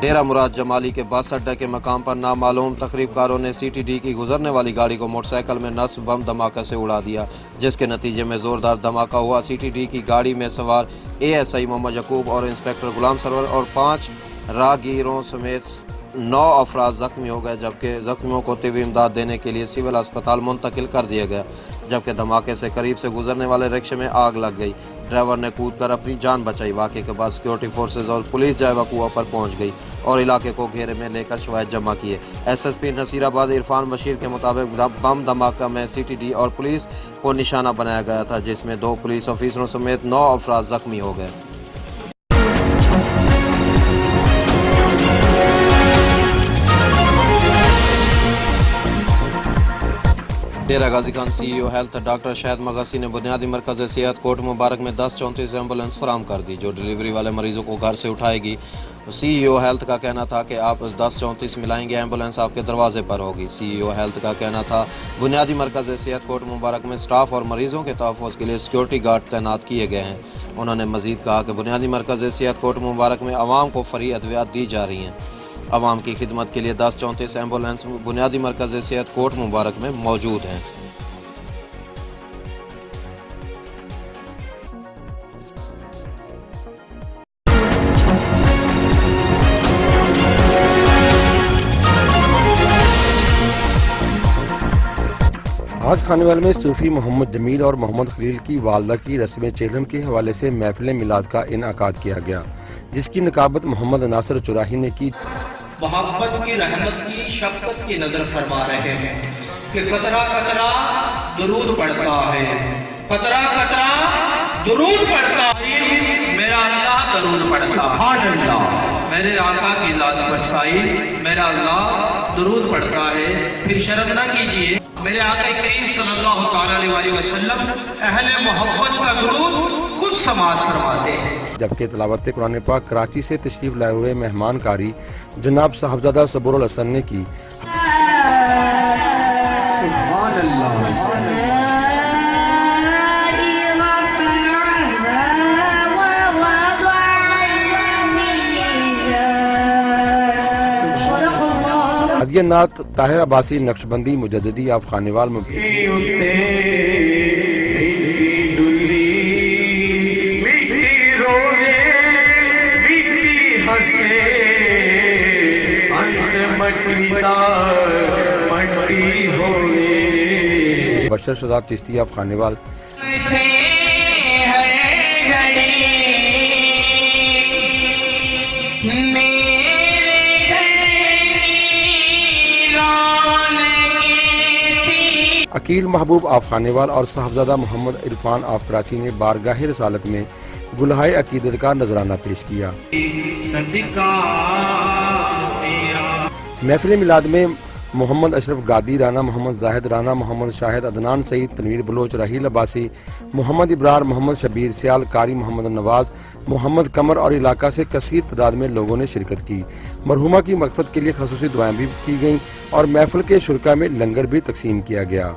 ڈیرہ مراد جمالی کے بس اڈے کے مقام پر نامعلوم تخریب کاروں نے سی ٹی ڈی کی گزرنے والی گاڑی کو موٹر سائیکل میں نصب بم دھماکے سے اڑا دیا، جس کے نتیجے میں زوردار دھماکہ ہوا۔ سی ٹی ڈی کی گاڑی میں سوار اے ایس آئی محمد یعقوب اور انسپکٹر غلام سرور اور 5 راہگیروں سمیت 9 افراد زخمی ہو گئے، جبکہ زخمیوں کو طبی امداد دینے کے لیے سول اسپتال منتقل کر دیا گیا، جبکہ دھماکے سے قریب سے گزرنے والے رکشے میں آگ لگ گئی۔ ڈرائیور نے کود کر اپنی جان بچائی۔ واقعے کے بعد سیکورٹی فورسز اور پولیس جائے وقوع پر پہنچ گئی اور علاقے کو گھیرے میں لے کر شواہد جمع کیے۔ ایس ایس پی نصیر آباد عرفان بشیر کے مطابق بم دھماکہ میں سی ٹی ڈی اور پولیس کو نشانہ بنایا گیا تھا، جس میں 2 پولیس افسروں سمیت 9 افراد زخمی ہو گئے۔ ڈیرہ غازی خان سی ای او ہیلتھ ڈاکٹر شاہد مغسی نے بنیادی مرکز صحت کوٹ مبارک میں 1034 ایمبولینس فراہم کر دی، جو ڈلیوری والے مریضوں کو گھر سے اٹھائے گی۔ سی ای او ہیلتھ کا کہنا تھا کہ آپ 1034 ملائیں گے، ایمبولینس آپ کے دروازے پر ہوگی۔ سی ای او ہیلتھ کا کہنا تھا بنیادی مرکز صحت کوٹ مبارک میں سٹاف اور مریضوں کے تحفظ کے لیے سیکورٹی گارڈ تعینات کیے گئے ہیں۔ انہوں نے مزید کہا کہ بنیادی مرکز صحت کوٹ مبارک میں عوام کو فری ادویات دی جا رہی ہیں۔ عوام کی خدمت کے لیے 1034 ایمبولینس بنیادی مرکز صحت کوٹ مبارک میں موجود ہیں۔ آج خانیوال میں صوفی محمد جمیل اور محمد خلیل کی والدہ کی رسم چہلم کے حوالے سے محفل میلاد کا انعقاد کیا گیا، جس کی نقابت محمد ناصر چراہی نے کی۔ محبت کی رحمت کی شفقت کی نظر فرما رہے ہیں کہ قطرہ قطرہ درود پڑھتا ہے، قطرہ قطرہ درود پڑھتا ہے، میرا اللہ درود پڑھتا ہے۔ سبحان اللہ، میرے آقا کی ذات پر سائی میرا اللہ درود پڑھتا ہے۔ پھر شرم نہ کیجئے، میرے آقا کریم صلی اللہ تعالی علیہ وسلم اہل محبت کا درود خود سماعت فرماتے ہیں۔ جبکہ تلاوت قرآن پاک کراچی سے تشریف لائے ہوئے مہمان کاری جناب صاحبزادہ صبور الحسن نے کی۔ سبحان اللہ، ہدیہ نعت طاہر عباسی نقشبندی مجددی آف خانیوال میں بشر شہزاد چشتی آف خانیوال۔ عقیل محبوب آف خانیوال اور صاحبزادہ محمد عرفان آف کراچی نے بارگاہ رسالت میں گلہائے عقیدت کا نذرانہ پیش کیا۔ محفل میلاد میں محمد اشرف گادی رانا، محمد زاہد رانا، محمد شاہد عدنان سعید، تنویر بلوچ، راحیل عباسی، محمد ابرار، محمد شبیر سیال، قاری محمد نواز، محمد قمر اور علاقہ سے کثیر تعداد میں لوگوں نے شرکت کی۔ مرحومہ کی مغفرت کے لیے خصوصی دعائیں بھی کی گئیں اور محفل کے شرکا میں لنگر بھی تقسیم کیا گیا۔